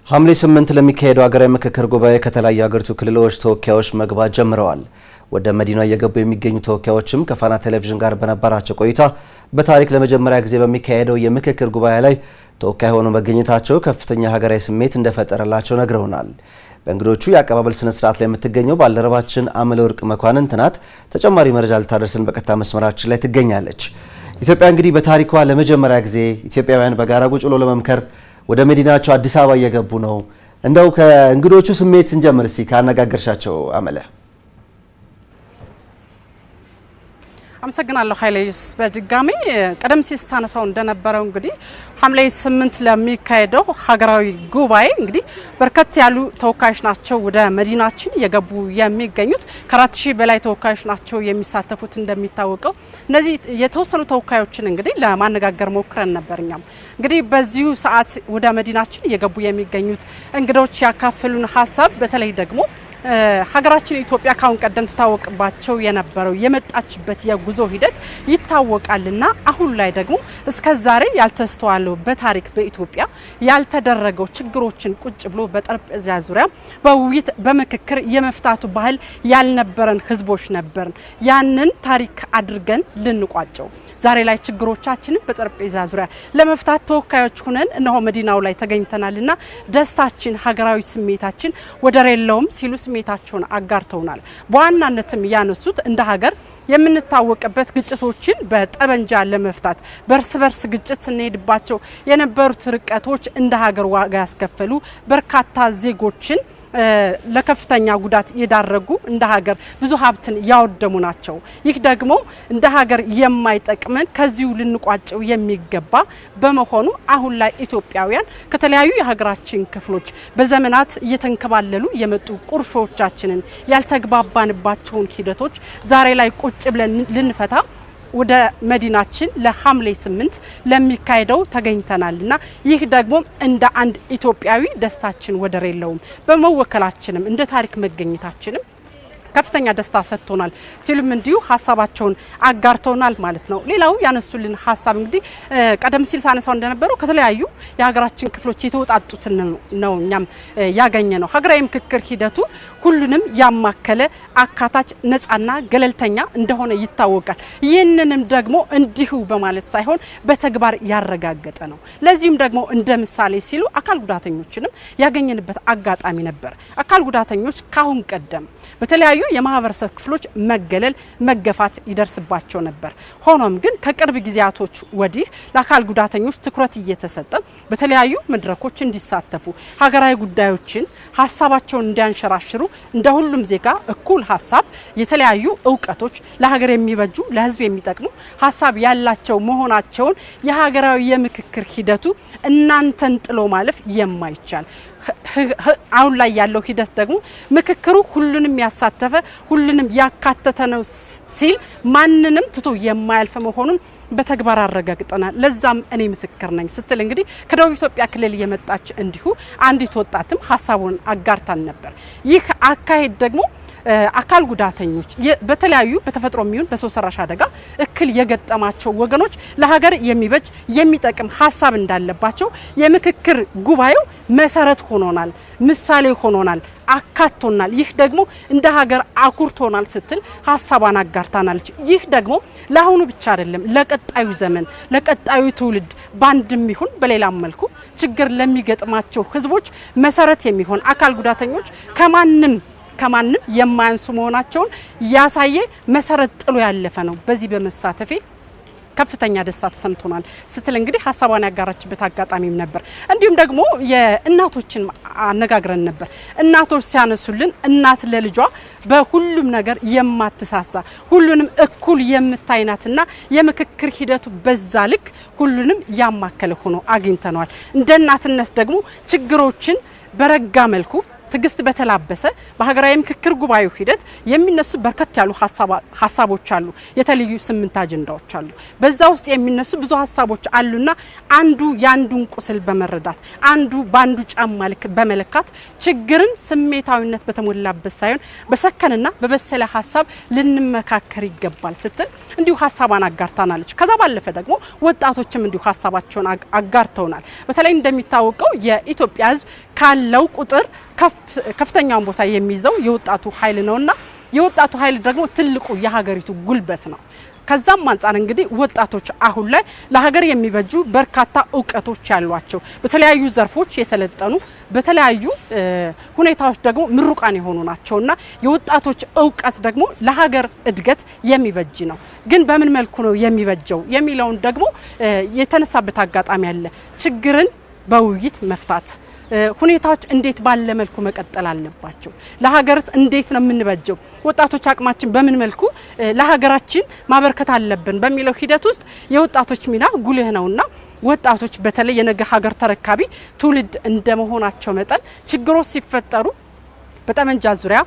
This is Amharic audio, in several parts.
ሐምሌ 8 ለሚካሄደው ሀገራዊ ምክክር ጉባኤ ከተለያዩ ሀገሪቱ ክልሎች ተወካዮች መግባት ጀምረዋል። ወደ መዲናው እየገቡ የሚገኙ ተወካዮችም ከፋና ቴሌቪዥን ጋር በነበራቸው ቆይታ በታሪክ ለመጀመሪያ ጊዜ በሚካሄደው የምክክር ጉባኤ ላይ ተወካይ ሆነው መገኘታቸው ከፍተኛ ሀገራዊ ስሜት እንደፈጠረላቸው ነግረውናል። በእንግዶቹ የአቀባበል ስነ ስርዓት ላይ የምትገኘው ባልደረባችን አመለወርቅ መኳንንት ናት። ተጨማሪ መረጃ ልታደርሰን በቀጥታ መስመራችን ላይ ትገኛለች። ኢትዮጵያ እንግዲህ በታሪኳ ለመጀመሪያ ጊዜ ኢትዮጵያውያን በጋራ ቁጭ ብሎ ለመምከር ወደ መዲናቸው አዲስ አበባ እየገቡ ነው። እንደው ከእንግዶቹ ስሜት እንጀምር እስቲ ካነጋገርሻቸው አመለ። አመሰግናለሁ ኃይሌ። በድጋሚ ቀደም ሲል ስታነሳው እንደነበረው እንግዲህ ሐምሌ 8 ለሚካሄደው ሀገራዊ ጉባኤ እንግዲህ በርከት ያሉ ተወካዮች ናቸው ወደ መዲናችን እየገቡ የሚገኙት። ከ4000 በላይ ተወካዮች ናቸው የሚሳተፉት። እንደሚታወቀው እነዚህ የተወሰኑ ተወካዮችን እንግዲህ ለማነጋገር ሞክረን ነበር። እኛም እንግዲህ በዚሁ ሰዓት ወደ መዲናችን እየገቡ የሚገኙት እንግዶች ያካፈሉን ሀሳብ በተለይ ደግሞ ሀገራችን ኢትዮጵያ ካሁን ቀደም ተታወቅባቸው የነበረው የመጣችበት የጉዞ ሂደት ይታወቃልና አሁን ላይ ደግሞ እስከዛሬ ያልተስተዋለው በታሪክ በኢትዮጵያ ያልተደረገው ችግሮችን ቁጭ ብሎ በጠረጴዛ ዙሪያ በውይይት በምክክር የመፍታቱ ባህል ያልነበረን ህዝቦች ነበርን። ያንን ታሪክ አድርገን ልንቋጨው ዛሬ ላይ ችግሮቻችንን በጠረጴዛ ዙሪያ ለመፍታት ተወካዮች ሆነን እነሆ መዲናው ላይ ተገኝተናልና ደስታችን ሀገራዊ ስሜታችን ወደር የለውም ሲሉ ስሜታቸውን አጋርተውናል። በዋናነትም ያነሱት እንደ ሀገር የምንታወቅበት ግጭቶችን በጠበንጃ ለመፍታት በርስ በርስ ግጭት ስንሄድባቸው የነበሩት ርቀቶች እንደ ሀገር ዋጋ ያስከፈሉ በርካታ ዜጎችን ለከፍተኛ ጉዳት የዳረጉ እንደ ሀገር ብዙ ሀብትን ያወደሙ ናቸው። ይህ ደግሞ እንደ ሀገር የማይጠቅመን ከዚሁ ልንቋጨው የሚገባ በመሆኑ አሁን ላይ ኢትዮጵያውያን ከተለያዩ የሀገራችን ክፍሎች በዘመናት እየተንከባለሉ የመጡ ቁርሾቻችንን ያልተግባባንባቸውን ሂደቶች ዛሬ ላይ ቁጭ ብለን ልንፈታ ወደ መዲናችን ለሐምሌ 8 ለሚካሄደው ተገኝተናልና ይህ ደግሞ እንደ አንድ ኢትዮጵያዊ ደስታችን ወደር የለውም። በመወከላችንም እንደ ታሪክ መገኘታችንም ከፍተኛ ደስታ ሰጥቶናል ሲሉም እንዲሁ ሀሳባቸውን አጋርተውናል ማለት ነው። ሌላው ያነሱልን ሀሳብ እንግዲህ ቀደም ሲል ሳነሳው እንደነበረው ከተለያዩ የሀገራችን ክፍሎች የተወጣጡት ነው እኛም ያገኘ ነው። ሀገራዊ ምክክር ሂደቱ ሁሉንም ያማከለ አካታች ነፃና ገለልተኛ እንደሆነ ይታወቃል። ይህንንም ደግሞ እንዲሁ በማለት ሳይሆን በተግባር ያረጋገጠ ነው። ለዚህም ደግሞ እንደ ምሳሌ ሲሉ አካል ጉዳተኞችንም ያገኘንበት አጋጣሚ ነበር። አካል ጉዳተኞች ካሁን ቀደም በተለያዩ የማህበረሰብ ክፍሎች መገለል መገፋት ይደርስባቸው ነበር። ሆኖም ግን ከቅርብ ጊዜያቶች ወዲህ ለአካል ጉዳተኞች ትኩረት እየተሰጠ በተለያዩ መድረኮች እንዲሳተፉ ሀገራዊ ጉዳዮችን ሀሳባቸውን እንዲያንሸራሽሩ እንደ ሁሉም ዜጋ እኩል ሀሳብ የተለያዩ እውቀቶች ለሀገር የሚበጁ ለህዝብ የሚጠቅሙ ሀሳብ ያላቸው መሆናቸውን የሀገራዊ የምክክር ሂደቱ እናንተን ጥሎ ማለፍ የማይቻል አሁን ላይ ያለው ሂደት ደግሞ ምክክሩ ሁሉንም ያሳተፈ ሁሉንም ያካተተ ነው ሲል ማንንም ትቶ የማያልፍ መሆኑን በተግባር አረጋግጠናል። ለዛም እኔ ምስክር ነኝ ስትል እንግዲህ ከደቡብ ኢትዮጵያ ክልል የመጣች እንዲሁ አንዲት ወጣትም ሀሳቡን አጋርታን ነበር። ይህ አካሄድ ደግሞ አካል ጉዳተኞች በተለያዩ በተፈጥሮ የሚሆን በሰው ሰራሽ አደጋ እክል የገጠማቸው ወገኖች ለሀገር የሚበጅ የሚጠቅም ሀሳብ እንዳለባቸው የምክክር ጉባኤው መሰረት ሆኖናል፣ ምሳሌ ሆኖናል፣ አካቶናል። ይህ ደግሞ እንደ ሀገር አኩርቶናል ስትል ሀሳቧን አጋርታናለች። ይህ ደግሞ ለአሁኑ ብቻ አይደለም፣ ለቀጣዩ ዘመን ለቀጣዩ ትውልድ ባንድም ይሁን በሌላም መልኩ ችግር ለሚገጥማቸው ህዝቦች መሰረት የሚሆን አካል ጉዳተኞች ከማንም የማያንሱ መሆናቸውን ያሳየ መሰረት ጥሎ ያለፈ ነው። በዚህ በመሳተፌ ከፍተኛ ደስታ ተሰምቶናል ስትል እንግዲህ ሀሳቧን ያጋራችበት አጋጣሚም ነበር። እንዲሁም ደግሞ የእናቶችን አነጋግረን ነበር። እናቶች ሲያነሱልን እናት ለልጇ በሁሉም ነገር የማትሳሳ ሁሉንም እኩል የምታይናትና የምክክር ሂደቱ በዛ ልክ ሁሉንም ያማከለ ሆኖ አግኝተናል። እንደ እናትነት ደግሞ ችግሮችን በረጋ መልኩ ትግስት በተላበሰ በሀገራዊ ምክክር ጉባኤው ሂደት የሚነሱ በርከት ያሉ ሀሳቦች አሉ። የተለዩ 8 አጀንዳዎች አሉ። በዛ ውስጥ የሚነሱ ብዙ ሀሳቦች አሉና አንዱ ያንዱን ቁስል በመረዳት አንዱ ባንዱ ጫማ ልክ በመለካት ችግርን ስሜታዊነት በተሞላበት ሳይሆን በሰከንና በበሰለ ሀሳብ ልንመካከር ይገባል ስትል እንዲሁ ሀሳቧን አጋርታናለች። ከዛ ባለፈ ደግሞ ወጣቶችም እንዲሁ ሀሳባቸውን አጋርተውናል። በተለይ እንደሚታወቀው የኢትዮጵያ ሕዝብ ካለው ቁጥር ከፍተኛውን ቦታ የሚይዘው የወጣቱ ኃይል ነውና የወጣቱ ኃይል ደግሞ ትልቁ የሀገሪቱ ጉልበት ነው። ከዛም አንፃር እንግዲህ ወጣቶች አሁን ላይ ለሀገር የሚበጁ በርካታ ዕውቀቶች ያሏቸው በተለያዩ ዘርፎች የሰለጠኑ በተለያዩ ሁኔታዎች ደግሞ ምሩቃን የሆኑ ናቸውና የወጣቶች ዕውቀት ደግሞ ለሀገር እድገት የሚበጅ ነው። ግን በምን መልኩ ነው የሚበጀው የሚለውን ደግሞ የተነሳበት አጋጣሚ አለ። ችግርን በውይይት መፍታት ሁኔታዎች እንዴት ባለ መልኩ መቀጠል አለባቸው? ለሀገርት እንዴት ነው የምንበጀው? ወጣቶች አቅማችን በምን መልኩ ለሀገራችን ማበርከት አለብን በሚለው ሂደት ውስጥ የወጣቶች ሚና ጉልህ ነውና ወጣቶች በተለይ የነገ ሀገር ተረካቢ ትውልድ እንደመሆናቸው መጠን ችግሮች ሲፈጠሩ በጠመንጃ ዙሪያ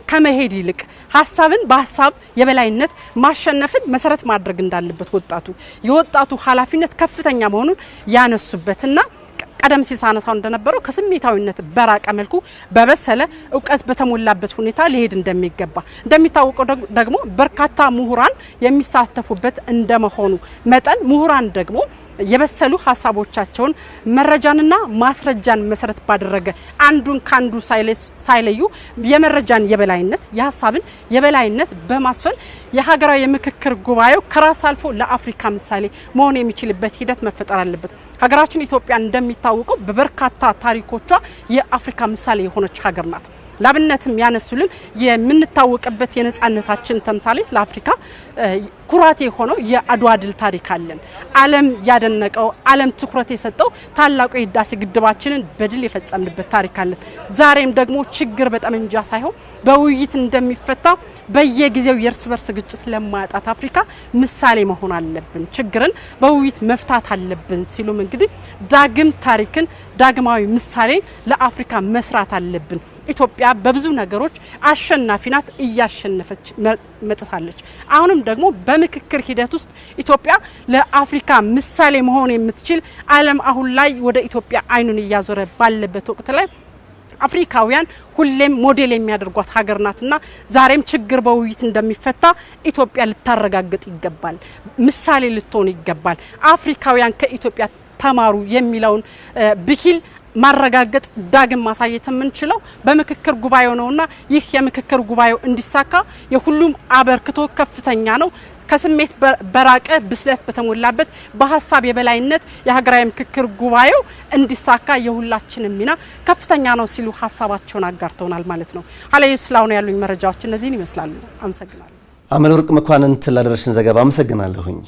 ከመሄድ ይልቅ ሀሳብን በሀሳብ የበላይነት ማሸነፍን መሰረት ማድረግ እንዳለበት የወጣቱ ኃላፊነት ከፍተኛ መሆኑን ያነሱበትና ቀደም ሲል ሳነሳው እንደነበረው ከስሜታዊነት በራቀ መልኩ በበሰለ ዕውቀት በተሞላበት ሁኔታ ሊሄድ እንደሚገባ እንደሚታወቀው ደግሞ በርካታ ምሁራን የሚሳተፉበት እንደመሆኑ መጠን ምሁራን ደግሞ የበሰሉ ሀሳቦቻቸውን መረጃንና ማስረጃን መሰረት ባደረገ አንዱን ካንዱ ሳይለዩ የመረጃን የበላይነት የሀሳብን የበላይነት በማስፈን የሀገራዊ የምክክር ጉባኤው ከራስ አልፎ ለአፍሪካ ምሳሌ መሆን የሚችልበት ሂደት መፈጠር አለበት። ሀገራችን ኢትዮጵያ እንደሚታወቀው በበርካታ ታሪኮቿ የአፍሪካ ምሳሌ የሆነች ሀገር ናት። ላብነትም ያነሱልን የምንታወቅበት የነጻነታችን ተምሳሌት ለአፍሪካ ኩራት የሆነው የአድዋ ድል ታሪክ አለን። ዓለም ያደነቀው ዓለም ትኩረት የሰጠው ታላቁ የህዳሴ ግድባችንን በድል የፈጸምንበት ታሪክ አለን። ዛሬም ደግሞ ችግር በጠመንጃ ሳይሆን በውይይት እንደሚፈታ በየጊዜው የእርስ በርስ ግጭት ለማያጣት አፍሪካ ምሳሌ መሆን አለብን። ችግርን በውይይት መፍታት አለብን ሲሉም እንግዲህ ዳግም ታሪክን ዳግማዊ ምሳሌ ለአፍሪካ መስራት አለብን። ኢትዮጵያ በብዙ ነገሮች አሸናፊ ናት፣ እያሸነፈች መጥታለች። አሁንም ደግሞ በምክክር ሂደት ውስጥ ኢትዮጵያ ለአፍሪካ ምሳሌ መሆን የምትችል ዓለም አሁን ላይ ወደ ኢትዮጵያ አይኑን እያዞረ ባለበት ወቅት ላይ አፍሪካውያን ሁሌም ሞዴል የሚያደርጓት ሀገር ናትና ዛሬም ችግር በውይይት እንደሚፈታ ኢትዮጵያ ልታረጋግጥ ይገባል፣ ምሳሌ ልትሆን ይገባል። አፍሪካውያን ከኢትዮጵያ ተማሩ የሚለውን ብሂል ማረጋገጥ ዳግም ማሳየት የምንችለው በምክክር ጉባኤው ነውና ይህ የምክክር ጉባኤው እንዲሳካ የሁሉም አበርክቶ ከፍተኛ ነው። ከስሜት በራቀ ብስለት በተሞላበት በሀሳብ የበላይነት የሀገራዊ ምክክር ጉባኤው እንዲሳካ የሁላችንም ሚና ከፍተኛ ነው ሲሉ ሀሳባቸውን አጋርተውናል ማለት ነው። አለዩ ስላው ነው ያሉኝ መረጃዎች እነዚህን ይመስላሉ። አመሰግናለሁ። አመለወርቅ መኳንንት ላደረሽን ዘገባ አመሰግናለሁኝ።